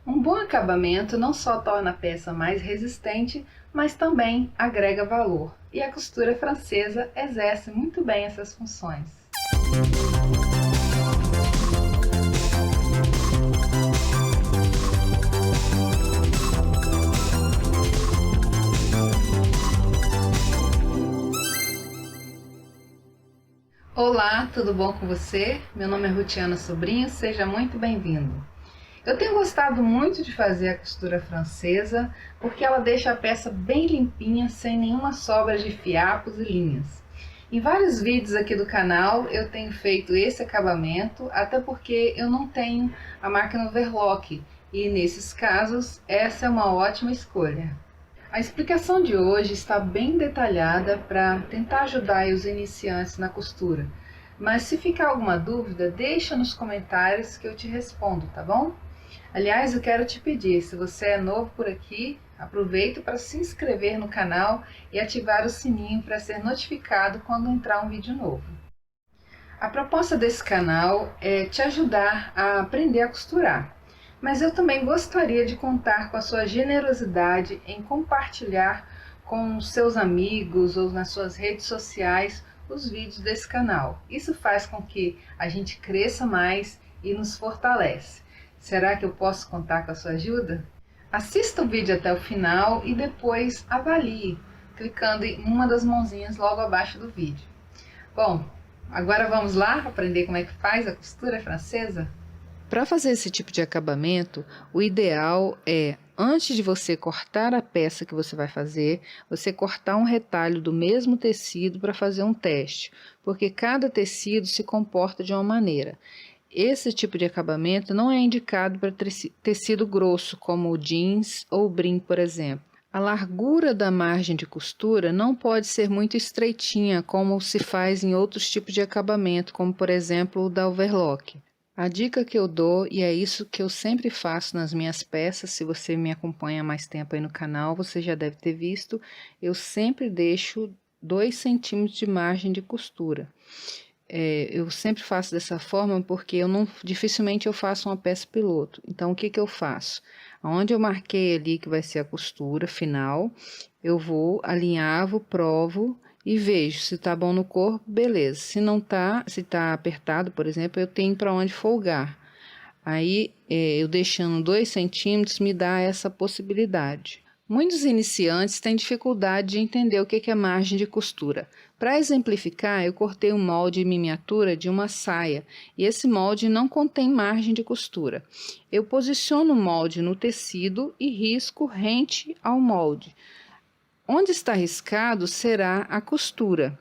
Um bom acabamento não só torna a peça mais resistente, mas também agrega valor. E a costura francesa exerce muito bem essas funções. Olá, tudo bom com você? Meu nome é Rutiana Sobrinho, seja muito bem-vindo. Eu tenho gostado muito de fazer a costura francesa porque ela deixa a peça bem limpinha, sem nenhuma sobra de fiapos e linhas. Em vários vídeos aqui do canal eu tenho feito esse acabamento, até porque eu não tenho a máquina overlock e nesses casos essa é uma ótima escolha. A explicação de hoje está bem detalhada para tentar ajudar os iniciantes na costura, mas se ficar alguma dúvida, deixa nos comentários que eu te respondo, tá bom? Aliás, eu quero te pedir, se você é novo por aqui, aproveita para se inscrever no canal e ativar o sininho para ser notificado quando entrar um vídeo novo. A proposta desse canal é te ajudar a aprender a costurar, mas eu também gostaria de contar com a sua generosidade em compartilhar com os seus amigos ou nas suas redes sociais os vídeos desse canal. Isso faz com que a gente cresça mais e nos fortalece. Será que eu posso contar com a sua ajuda? Assista o vídeo até o final e depois avalie, clicando em uma das mãozinhas logo abaixo do vídeo. Bom, agora vamos lá aprender como é que faz a costura francesa? Para fazer esse tipo de acabamento, o ideal é, antes de você cortar a peça que você vai fazer, você cortar um retalho do mesmo tecido para fazer um teste, porque cada tecido se comporta de uma maneira. Esse tipo de acabamento não é indicado para tecido grosso, como o jeans ou o brim, por exemplo. A largura da margem de costura não pode ser muito estreitinha, como se faz em outros tipos de acabamento, como por exemplo o da overlock. A dica que eu dou, e é isso que eu sempre faço nas minhas peças, se você me acompanha há mais tempo aí no canal, você já deve ter visto, eu sempre deixo 2 centímetros de margem de costura. Eu sempre faço dessa forma porque dificilmente eu faço uma peça piloto. Então, o que eu faço? Onde eu marquei ali que vai ser a costura final, eu vou, alinhavo, provo e vejo se tá bom no corpo, beleza. Se não tá, se tá apertado, por exemplo, eu tenho para onde folgar. Aí, eu deixando 2 centímetros me dá essa possibilidade. Muitos iniciantes têm dificuldade de entender o que é margem de costura. Para exemplificar, eu cortei um molde em miniatura de uma saia e esse molde não contém margem de costura. Eu posiciono o molde no tecido e risco rente ao molde. Onde está riscado será a costura.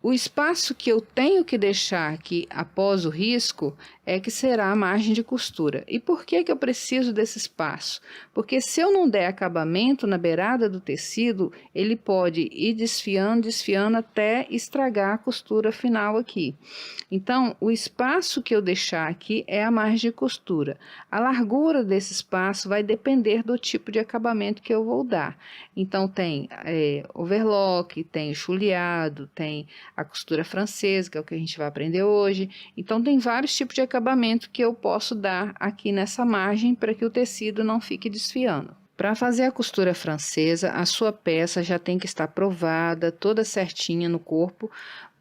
O espaço que eu tenho que deixar aqui após o risco é que será a margem de costura. E por que eu preciso desse espaço? Porque se eu não der acabamento na beirada do tecido, ele pode ir desfiando, desfiando até estragar a costura final aqui. Então, o espaço que eu deixar aqui é a margem de costura. A largura desse espaço vai depender do tipo de acabamento que eu vou dar. Então, tem overlock, tem chuleado, tem a costura francesa, que é o que a gente vai aprender hoje. Então, tem vários tipos de acabamento que eu posso dar aqui nessa margem para que o tecido não fique desfiando. Para fazer a costura francesa, a sua peça já tem que estar provada, toda certinha no corpo,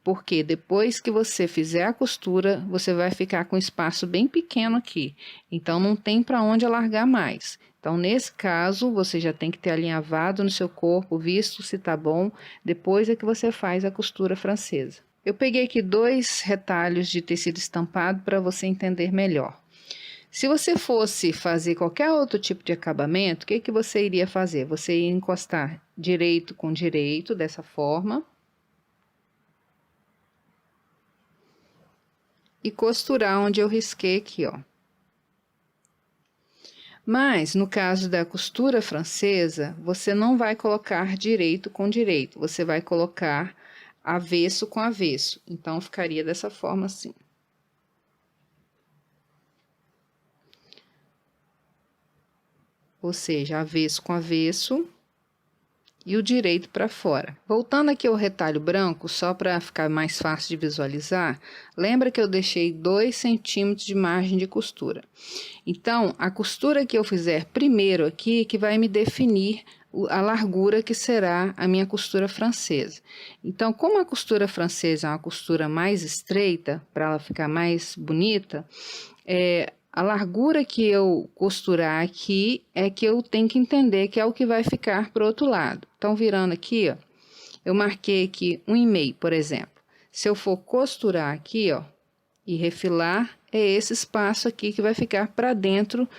porque depois que você fizer a costura, você vai ficar com espaço bem pequeno aqui. Então, não tem para onde alargar mais. Então, nesse caso, você já tem que ter alinhavado no seu corpo, visto se tá bom, depois é que você faz a costura francesa. Eu peguei aqui 2 retalhos de tecido estampado para você entender melhor. Se você fosse fazer qualquer outro tipo de acabamento, o que você iria fazer? Você ia encostar direito com direito, dessa forma, e costurar onde eu risquei aqui, ó. Mas, no caso da costura francesa, você não vai colocar direito com direito, você vai colocar avesso com avesso. Então, ficaria dessa forma assim. Ou seja, avesso com avesso e o direito para fora. Voltando aqui ao retalho branco, só para ficar mais fácil de visualizar, lembra que eu deixei 2 centímetros de margem de costura. Então, a costura que eu fizer primeiro aqui, que vai me definir a largura que será a minha costura francesa. Então, como a costura francesa é uma costura mais estreita, para ela ficar mais bonita, a largura que eu costurar aqui é que eu tenho que entender que é o que vai ficar para o outro lado. Então, virando aqui, ó, eu marquei aqui 1,5, por exemplo. Se eu for costurar aqui, ó, e refilar, é esse espaço aqui que vai ficar para dentro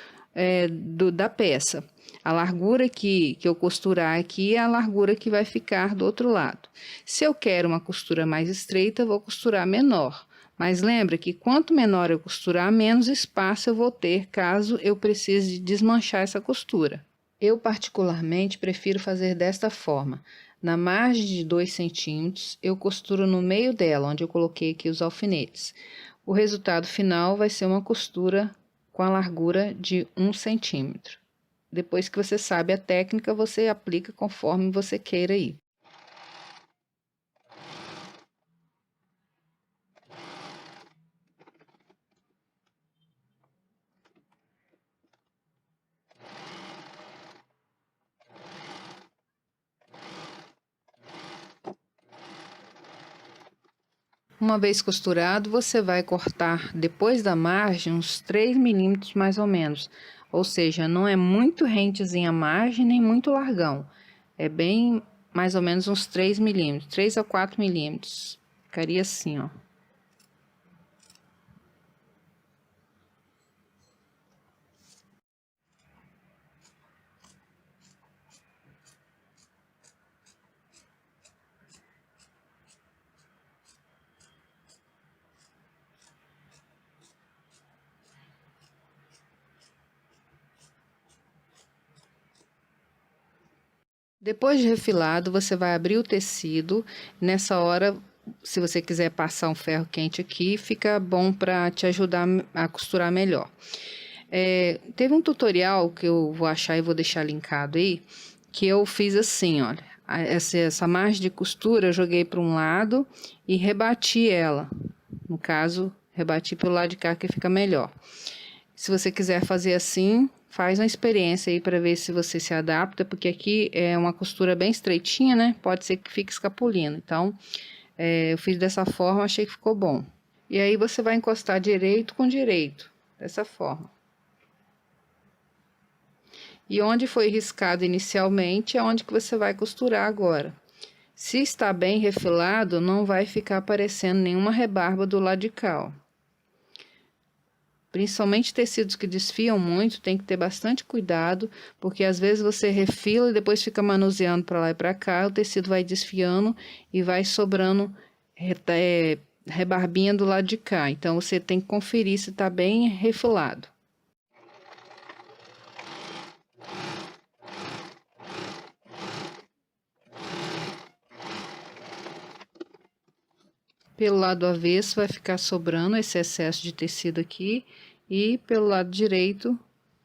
da peça. A largura que eu costurar aqui é a largura que vai ficar do outro lado. Se eu quero uma costura mais estreita, eu vou costurar menor. Mas lembra que quanto menor eu costurar, menos espaço eu vou ter caso eu precise desmanchar essa costura. Eu particularmente prefiro fazer desta forma. Na margem de 2 centímetros, eu costuro no meio dela, onde eu coloquei aqui os alfinetes. O resultado final vai ser uma costura com a largura de 1 centímetro. Depois que você sabe a técnica, você aplica conforme você queira ir. Uma vez costurado, você vai cortar depois da margem uns 3 milímetros mais ou menos. Ou seja, não é muito rentezinha a margem, nem muito largão. É bem mais ou menos uns 3 milímetros, 3 a 4 milímetros. Ficaria assim, ó. Depois de refilado, você vai abrir o tecido. Nessa hora, se você quiser passar um ferro quente aqui, fica bom para te ajudar a costurar melhor. Teve um tutorial que eu vou achar e vou deixar linkado aí, que eu fiz assim, olha. Essa margem de costura eu joguei para um lado e rebati ela. No caso, rebati pelo lado de cá que fica melhor. Se você quiser fazer assim, faz uma experiência aí para ver se você se adapta, porque aqui é uma costura bem estreitinha, né? Pode ser que fique escapulindo. Então, eu fiz dessa forma, achei que ficou bom. E aí você vai encostar direito com direito, dessa forma. E onde foi riscado inicialmente é onde que você vai costurar agora. Se está bem refilado, não vai ficar aparecendo nenhuma rebarba do lado de cá, ó. Principalmente tecidos que desfiam muito, tem que ter bastante cuidado, porque às vezes você refila e depois fica manuseando para lá e para cá, o tecido vai desfiando e vai sobrando rebarbinha do lado de cá. Então, você tem que conferir se está bem refilado. Pelo lado avesso vai ficar sobrando esse excesso de tecido aqui e pelo lado direito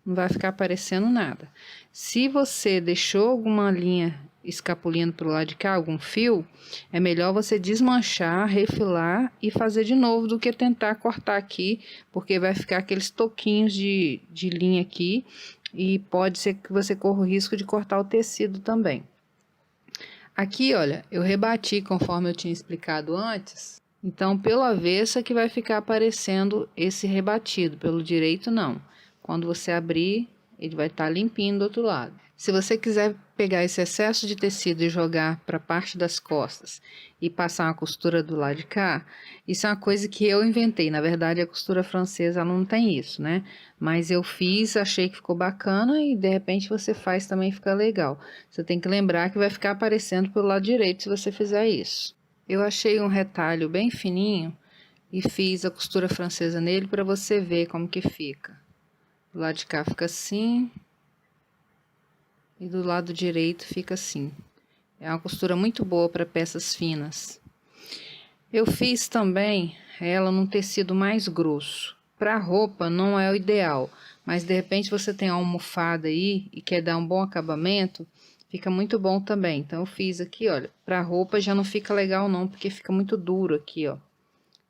não vai ficar aparecendo nada. Se você deixou alguma linha escapulindo para o lado de cá, algum fio, é melhor você desmanchar, refilar e fazer de novo do que tentar cortar aqui, porque vai ficar aqueles toquinhos de linha aqui e pode ser que você corra o risco de cortar o tecido também. Aqui, olha, eu rebati conforme eu tinha explicado antes. Então, pelo avesso é que vai ficar aparecendo esse rebatido, pelo direito não. Quando você abrir, ele vai estar limpinho do outro lado. Se você quiser pegar esse excesso de tecido e jogar para a parte das costas e passar uma costura do lado de cá, isso é uma coisa que eu inventei. Na verdade, a costura francesa não tem isso, né? Mas eu fiz, achei que ficou bacana e de repente você faz também fica legal. Você tem que lembrar que vai ficar aparecendo pelo lado direito se você fizer isso. Eu achei um retalho bem fininho e fiz a costura francesa nele para você ver como que fica. Do lado de cá fica assim e do lado direito fica assim. É uma costura muito boa para peças finas. Eu fiz também ela num tecido mais grosso. Para roupa não é o ideal, mas de repente você tem uma almofada aí e quer dar um bom acabamento, Fica muito bom também. Então eu fiz aqui, olha, pra roupa já não fica legal não, porque fica muito duro aqui, ó.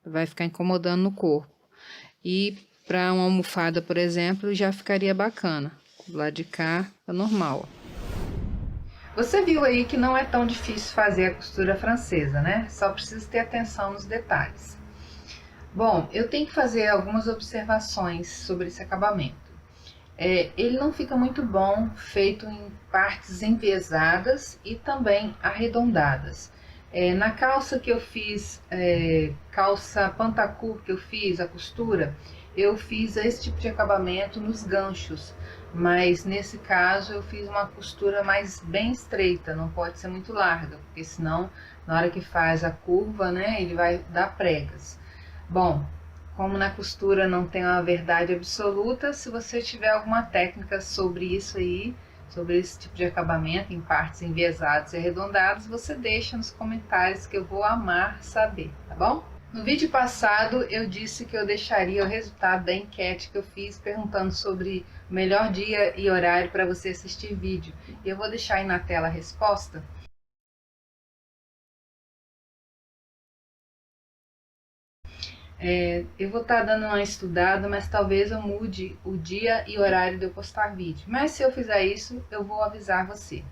Vai ficar incomodando no corpo. E para uma almofada, por exemplo, já ficaria bacana. Do lado de cá, é normal, ó. Você viu aí que não é tão difícil fazer a costura francesa, né? Só precisa ter atenção nos detalhes. Bom, eu tenho que fazer algumas observações sobre esse acabamento. Ele não fica muito bom feito em partes enviesadas e também arredondadas. Na calça que eu fiz, calça pantacur que eu fiz, a costura, eu fiz esse tipo de acabamento nos ganchos, mas nesse caso eu fiz uma costura mais bem estreita, não pode ser muito larga, porque senão na hora que faz a curva, né, ele vai dar pregas. Bom, como na costura não tem uma verdade absoluta, se você tiver alguma técnica sobre isso aí, sobre esse tipo de acabamento em partes enviesadas e arredondadas, você deixa nos comentários que eu vou amar saber, tá bom? No vídeo passado eu disse que eu deixaria o resultado da enquete que eu fiz perguntando sobre o melhor dia e horário para você assistir vídeo. E eu vou deixar aí na tela a resposta. Eu vou estar dando uma estudada, mas talvez eu mude o dia e horário de eu postar vídeo. Mas se eu fizer isso, eu vou avisar você.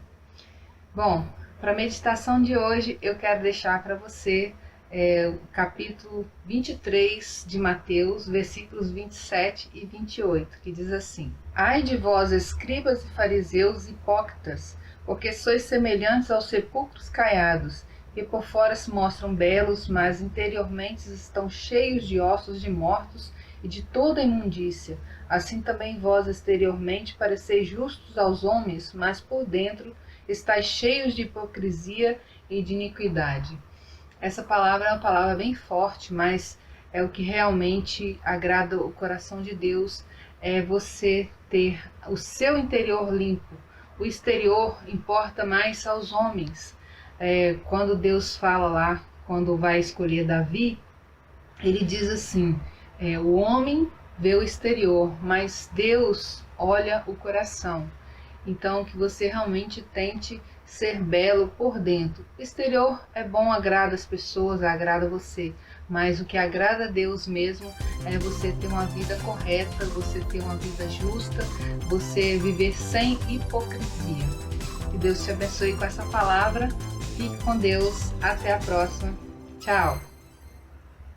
Bom, para a meditação de hoje, eu quero deixar para você o capítulo 23 de Mateus, versículos 27 e 28, que diz assim: Ai de vós, escribas e fariseus hipócritas, porque sois semelhantes aos sepulcros caiados, que por fora se mostram belos, mas interiormente estão cheios de ossos de mortos e de toda imundícia. Assim também vós exteriormente pareceis justos aos homens, mas por dentro estáis cheios de hipocrisia e de iniquidade. Essa palavra é uma palavra bem forte, mas é o que realmente agrada o coração de Deus, é você ter o seu interior limpo. O exterior importa mais aos homens. Quando Deus fala lá, quando vai escolher Davi, ele diz assim, o homem vê o exterior, mas Deus olha o coração. Então, que você realmente tente ser belo por dentro. O exterior é bom, agrada as pessoas, agrada você, mas o que agrada a Deus mesmo é você ter uma vida correta, você ter uma vida justa, você viver sem hipocrisia. Que Deus te abençoe com essa palavra. Fique com Deus. Até a próxima. Tchau.